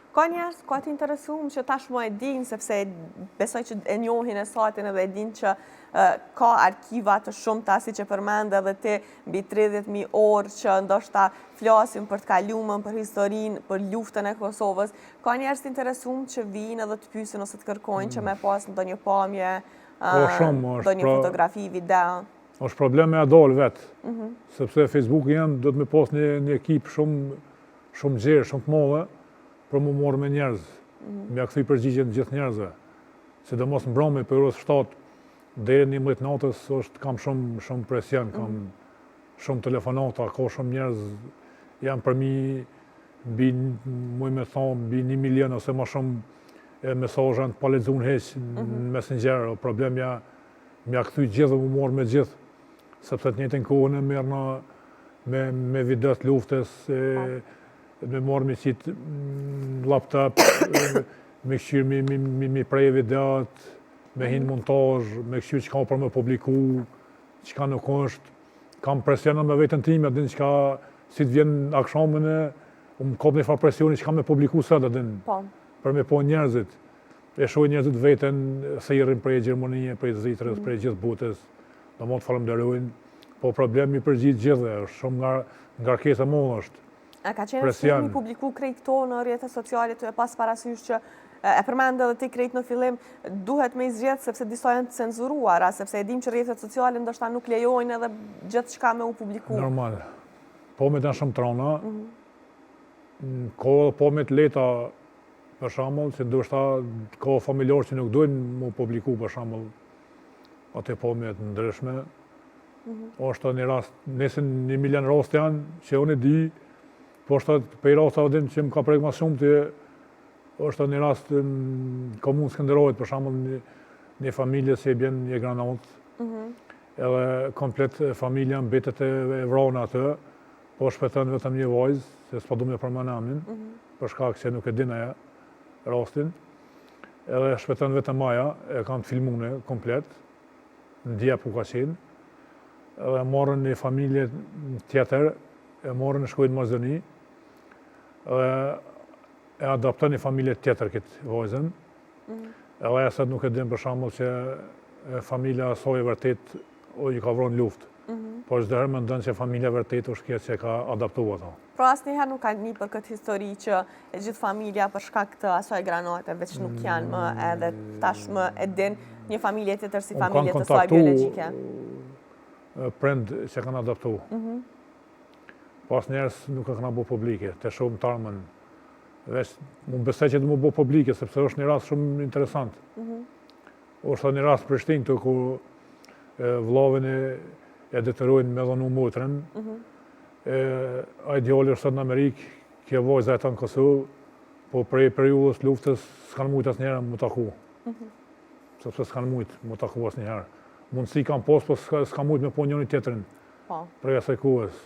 Ka njerëz ka të interesuar që tashmë e din, sepse besoj që e njohin e satin edhe e din që ka arkiva të shumta si që përmend edhe ti mbi 30.000 orë që ndoshta flasin për të kaluamën, për historinë, për luftën e Kosovës. Ka njerëz të interesuar që vinë edhe të pyesin ose të kërkojnë që me pas ndonjë pamje, ndonjë fotografi, video. Është problem me adol vetë, sepse Facebook janë do të me pas një ekip shumë gjerë, shumë të madhe, për më morë me njerëz, me akthy përgjigjen gjithë njerëzve. Sidomos në mbrëmje për orës 7 deri në 11 natës kam shumë presion, kam shumë telefonata, ka shumë njerëz janë për mi muj me thonë mbi 1 milion ose më shumë mesazhe të pa lexuar hiç në Messenger, o problemja me akthy gjithë dhe më morë me gjithë, sepse të njëjtën kohën e merrna me video të luftës, me morë me qitë laptop, me këshyrë me prej videot, me hinë montaj, me këshyrë që ka për me publiku, që ka nuk është. Kam presionë me vetën time, din që ka si të vjen akshamën më kap një farë presioni që ka me publiku sëtë, din, për me po njerëzit. E shoj njerëzit vetën, se i rrim prej Gjermonije, prej Zitrës, prej gjithë botës, do mund të falemderojnë, po problemi për gjithë gjithë, shumë ngarkesa më është. A ka qenë filmi publiku krejt këto në rrjetet sociale të e pas parasysh që e përmendë edhe ti krejt në fillim duhet me izgjetë sepse disa janë të cenzuruara, sepse e dim që rrjetet sociale ndoshta nuk lejojnë edhe gjithë shka me u publiku. Normal. Po me të në shumë trona, po me të leta për shambull, që ndoshta ka familjarë që nuk dojnë mu publiku për shambull, atë po me të ndryshme. është një rast, nesën 1 milion rast janë, që unë e di, po është për i rast adin që më ka prejkë ma shumë të është një rast në komunë Skënderajit, për shembull një familje si e bjen një granat, edhe komplet familja mbetet e vrona atë, po shpëton vetëm një vajzë, se s'pa du me përmend emrin, për shkak se nuk e din ajo rastin, edhe shpëton vetëm ajo, e kanë filmuar komplet, në dia ku ka qenë, edhe morën një familje tjetër, e morën e shkojnë në Maqedoni, edhe e adapton një familje tjetër këtë vajzën, edhe e sot nuk e din për shembull që familja asaj e vërtet i ka vrarë në luftë. Po çdo herë mendon se familja vërtet është kjo që ka adaptuar ato. Pra asnjëherë nuk ka një për këtë histori që e gjithë familja për shkak të asaj granate veç nuk janë më edhe tashmë e din një familje tjetër si familje të saj biologjike. Prind që kanë adaptuar. Po asnjëherë nuk e kanë bërë publike, të shumë tarmën. Veç mund besoj që të më bëj publike sepse është një rast shumë interesant. Është një rast Prishtinë këtu ku vllavën e detyrojnë me dhënë motrën. Ai djali është në Amerikë, kjo vajza e në Kosovë, po prej periudhës luftës s'kan mujt asnjëherë më taku. Sepse s'kan mujt më taku asnjëherë. Mundësi kanë pas, po s'kan mujt me po njëri tjetrin. Prej asaj kohës.